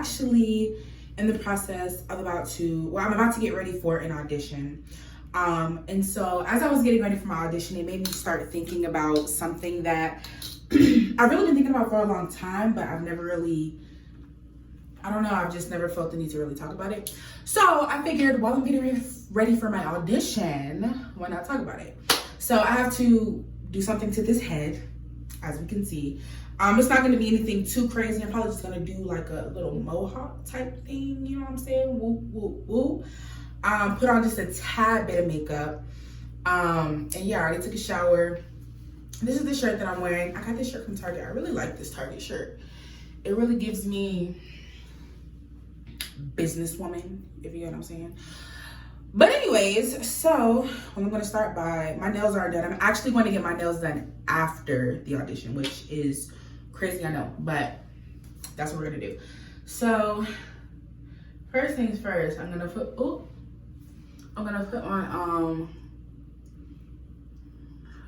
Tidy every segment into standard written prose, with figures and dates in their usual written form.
actually in the process of I'm about to get ready for an audition. And so as I was getting ready for my audition, it made me start thinking about something that I've really been thinking about for a long time, but I've never really, I've just never felt the need to really talk about it. So I figured while I'm getting ready for my audition, why not talk about it? So I have to do something to this head, as we can see. It's not going to be anything too crazy. I'm probably just going to do like a little mohawk type thing, you know what I'm saying? Woo, woo, woo. Put on just a tad bit of makeup. And yeah, I already took a shower. This is the shirt that I'm wearing. I got this shirt from Target. I really like this Target shirt. It really gives me businesswoman, if you know what I'm saying. But anyways, so I'm going to start by, my nails are done. I'm actually going to get my nails done after the audition, which is crazy, I know, but that's what we're going to do. So first things first, I'm going to put on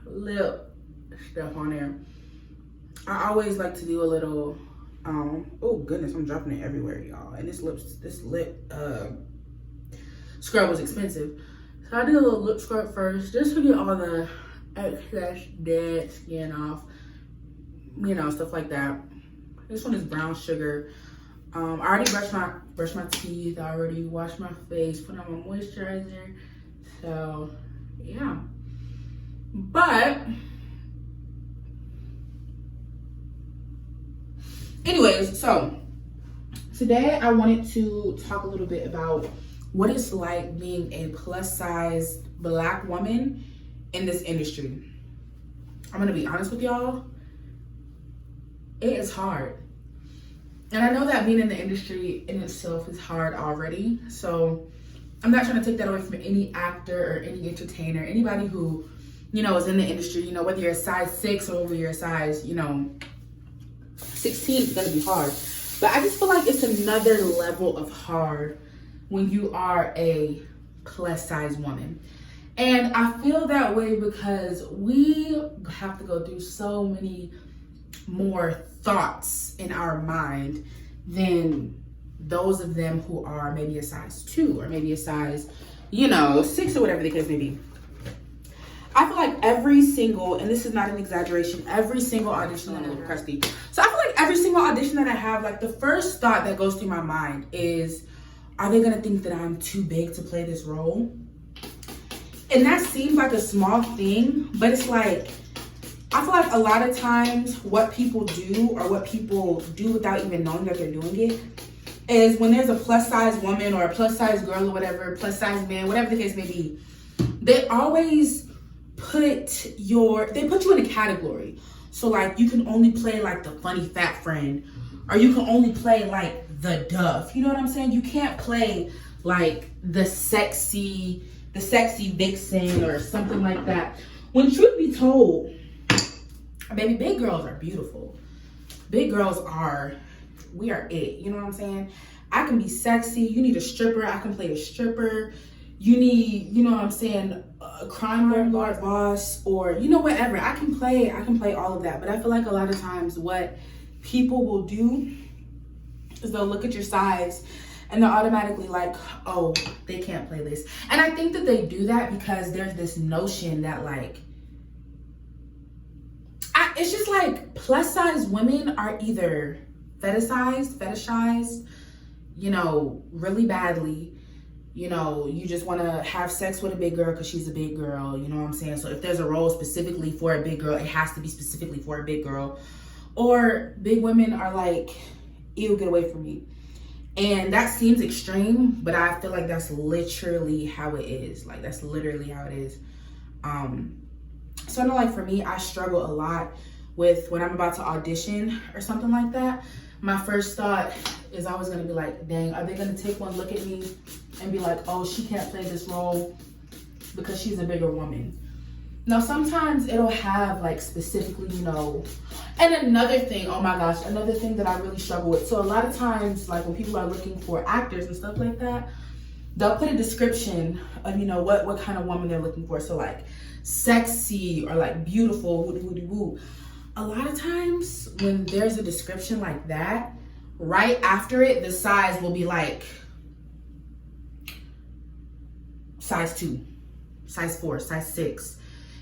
lip stuff on there. I always like to do a little, oh goodness, I'm dropping it everywhere, y'all. And this lip scrub was expensive. So I did a little lip scrub first, just to get all the excess dead skin off, you know, stuff like that. This one is brown sugar. I already brushed my teeth, I already washed my face, put on my moisturizer. So yeah. But anyways, so today I wanted to talk a little bit about what it's like being a plus size Black woman in this industry. I'm gonna be honest with y'all, it is hard. And I know that being in the industry in itself is hard already. So I'm not trying to take that away from any actor or any entertainer, anybody who, you know, is in the industry, you know, whether you're a size 6 or whether you're a size, you know, 16, is gonna be hard. But I just feel like it's another level of hard when you are a plus size woman. And I feel that way because we have to go through so many more thoughts in our mind than those of them who are maybe a size 2 or maybe a size, you know, 6 or whatever the case may be. I feel like every single, and this is not an exaggeration, every single audition, I'm a little crusty. So I feel like every single audition that I have, like the first thought that goes through my mind is, are they gonna think that I'm too big to play this role? And that seems like a small thing, but it's like, I feel like a lot of times what people do or what people do without even knowing that they're doing it is when there's a plus size woman or a plus size girl or whatever, plus size man, whatever the case may be, they always put you in a category. So like you can only play like the funny fat friend, or you can only play like the Duff. You know what I'm saying? You can't play like the sexy vixen or something like that. When truth be told, baby, big girls are beautiful. Big girls we are it. You know what I'm saying? I can be sexy. You need a stripper, I can play a stripper. You need, you know what I'm saying, a crime lord boss, or you know, whatever. I can play all of that. But I feel like a lot of times what people will do is they'll look at your size and they're automatically like, oh, they can't play this. And I think that they do that because there's this notion that like, it's just like plus size women are either fetishized, you know, really badly. You know, you just want to have sex with a big girl because she's a big girl. You know what I'm saying? So if there's a role specifically for a big girl, it has to be specifically for a big girl. Or big women are like, ew, get away from me. And that seems extreme, but I feel like that's literally how it is. Like, that's literally how it is. So I know, like, for me, I struggle a lot with when I'm about to audition or something like that. My first thought is always going to be like, dang, are they going to take one look at me and be like, oh, she can't play this role because she's a bigger woman? Now, sometimes it'll have like specifically, you know, and another thing, oh my gosh, another thing that I really struggle with. So a lot of times, like when people are looking for actors and stuff like that, they'll put a description of, you know, what kind of woman they're looking for. So like sexy or like beautiful, woody woody woo. A lot of times when there's a description like that, right after it, the size will be like size 2, size 4, size 6.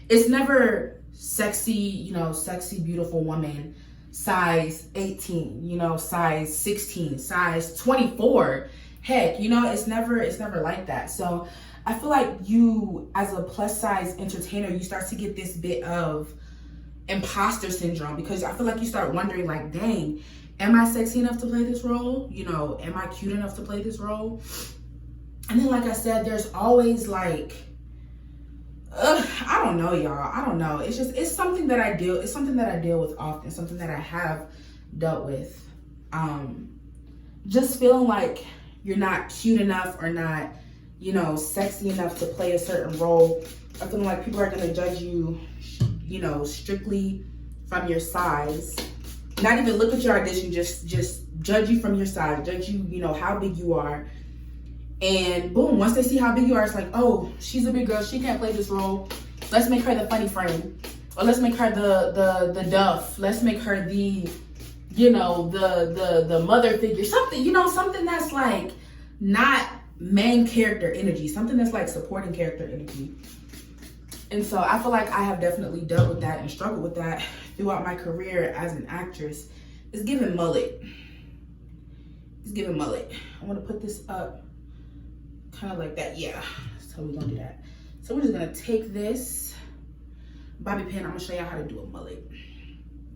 It's never sexy, you know, sexy, beautiful woman, size 18, you know, size 16, size 24. Heck, you know, it's never like that. So I feel like you, as a plus size entertainer, you start to get this bit of imposter syndrome, because I feel like you start wondering like, dang, am I sexy enough to play this role? You know, am I cute enough to play this role? And then, like I said, there's always like, I don't know, y'all. I don't know. It's something that I deal with often, something that I have dealt with. Just feeling like you're not cute enough or not, you know, sexy enough to play a certain role. I feel like people are gonna judge you, you know, strictly from your size. Not even look at your audition, just judge you from your size, judge you, you know, how big you are. And boom, once they see how big you are, it's like, oh, she's a big girl, she can't play this role. Let's make her the funny friend. Or let's make her the duff. Let's make her the, you know, the mother figure. Something, you know, something that's like not main character energy, something that's like supporting character energy. And so I feel like I have definitely dealt with that and struggled with that throughout my career as an actress. It's giving mullet. It's giving mullet. I want to put this up kind of like that. Yeah, so we're gonna do that. So we're just gonna take this bobby pin. I'm gonna show y'all how to do a mullet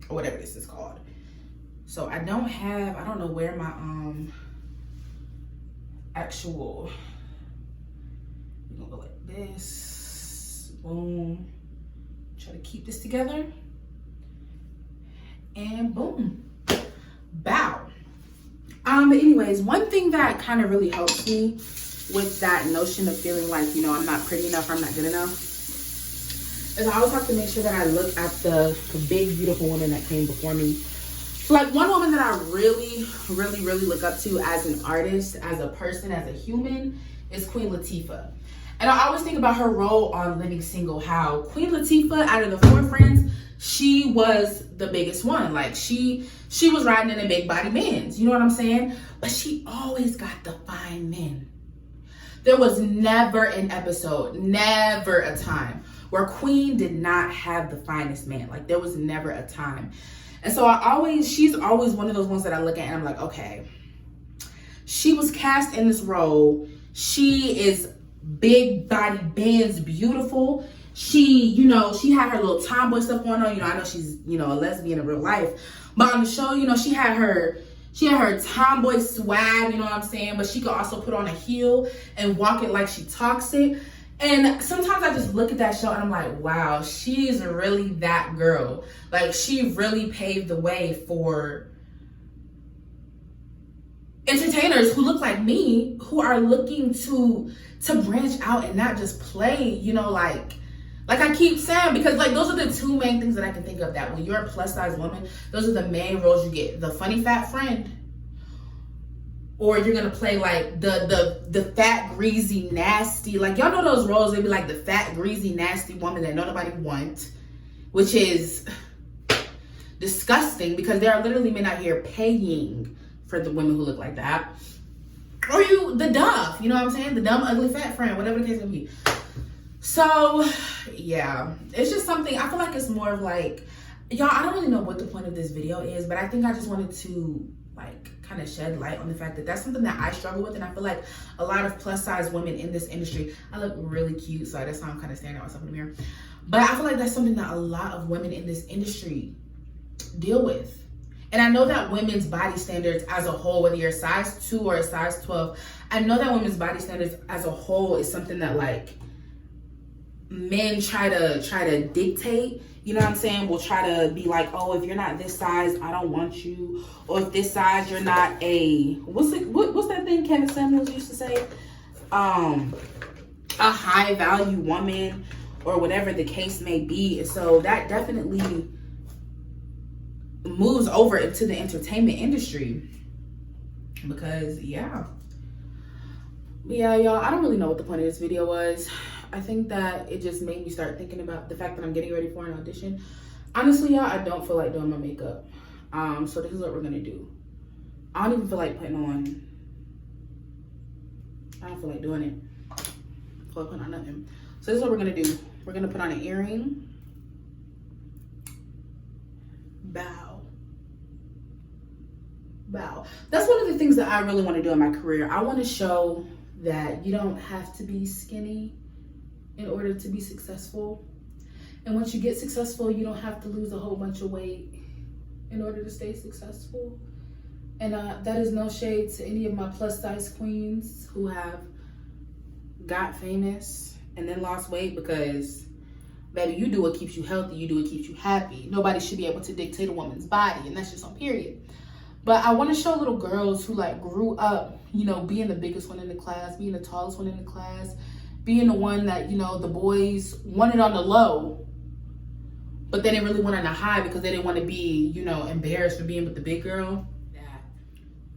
or whatever this is called. So I don't know where my actual, we're gonna go like this, boom, try to keep this together, and boom, bow. But anyways, one thing that kind of really helps me with that notion of feeling like, you know, I'm not pretty enough, I'm not good enough, is I always have to make sure that I look at the big, beautiful women that came before me. Like, one woman that I really, really, really look up to as an artist, as a person, as a human, is Queen Latifah. And I always think about her role on Living Single, how Queen Latifah, out of the 4 friends, she was the biggest one. Like, she was riding in the big body men's, you know what I'm saying? But she always got the fine men. There was never an episode, never a time where Queen did not have the finest man. Like, there was never a time. And so she's always one of those ones that I look at and I'm like, okay, she was cast in this role. She is big body bands, beautiful. She, you know, she had her little tomboy stuff going on. You know, I know she's, you know, a lesbian in real life, but on the show, you know, she had her tomboy swag, you know what I'm saying? But she could also put on a heel and walk it like she talks it. And sometimes I just look at that show and I'm like, wow, she's really that girl. Like, she really paved the way for entertainers who look like me, who are looking to branch out and not just play, you know, like I keep saying, because like those are the 2 main things that I can think of, that when you're a plus size woman, those are the main roles you get. The funny fat friend, or you're gonna play like the fat, greasy, nasty, like, y'all know those roles, they be like the fat, greasy, nasty woman that nobody wants, which is disgusting, because there are literally men out here paying for the women who look like that. Or the duff, you know what I'm saying? The dumb, ugly, fat friend, whatever the case may be. So, yeah, it's just something, I feel like it's more of like, y'all, I don't really know what the point of this video is, but I think I just wanted to like kind of shed light on the fact that that's something that I struggle with. And I feel like a lot of plus size women in this industry, I look really cute, so that's how I'm kind of staring at myself in the mirror. But I feel like that's something that a lot of women in this industry deal with. And I know that women's body standards as a whole, whether you're a size 2 or a size 12, I know that women's body standards as a whole is something that like men try to dictate, you know what I'm saying? Will try to be like, oh, if you're not this size, I don't want you. Or if this size, you're not a, what's that thing Kevin Samuels used to say? A high value woman, or whatever the case may be. And so that definitely moves over into the entertainment industry, because yeah, y'all, I don't really know what the point of this video was. I think that it just made me start thinking about the fact that I'm getting ready for an audition. Honestly, y'all, I don't feel like doing my makeup. So this is what we're gonna do. I don't even feel like putting on, I don't feel like doing it. I feel like putting on nothing. So this is what we're gonna do. We're gonna put on an earring. Bow. Bow. That's one of the things that I really want to do in my career. I want to show that you don't have to be skinny in order to be successful. And once you get successful, you don't have to lose a whole bunch of weight in order to stay successful. And that is no shade to any of my plus size queens who have got famous and then lost weight, because baby, you do what keeps you healthy, you do what keeps you happy. Nobody should be able to dictate a woman's body, and that's just on period. But I want to show little girls who like grew up, you know, being the biggest one in the class, being the tallest one in the class, being the one that, you know, the boys wanted on the low, but they didn't really want on the high because they didn't want to be, you know, embarrassed for being with the big girl.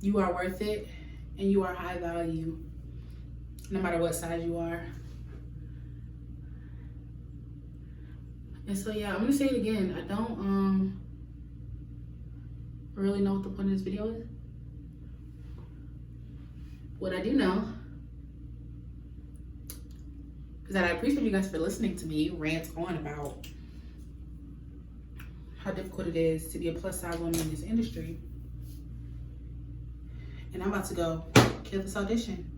You are worth it, and you are high value, no matter what size you are. And so yeah, I'm gonna say it again. I don't really know what the point of this video is. What I do know is that I appreciate you guys for listening to me rant on about how difficult it is to be a plus size woman in this industry. And I'm about to go kill this audition.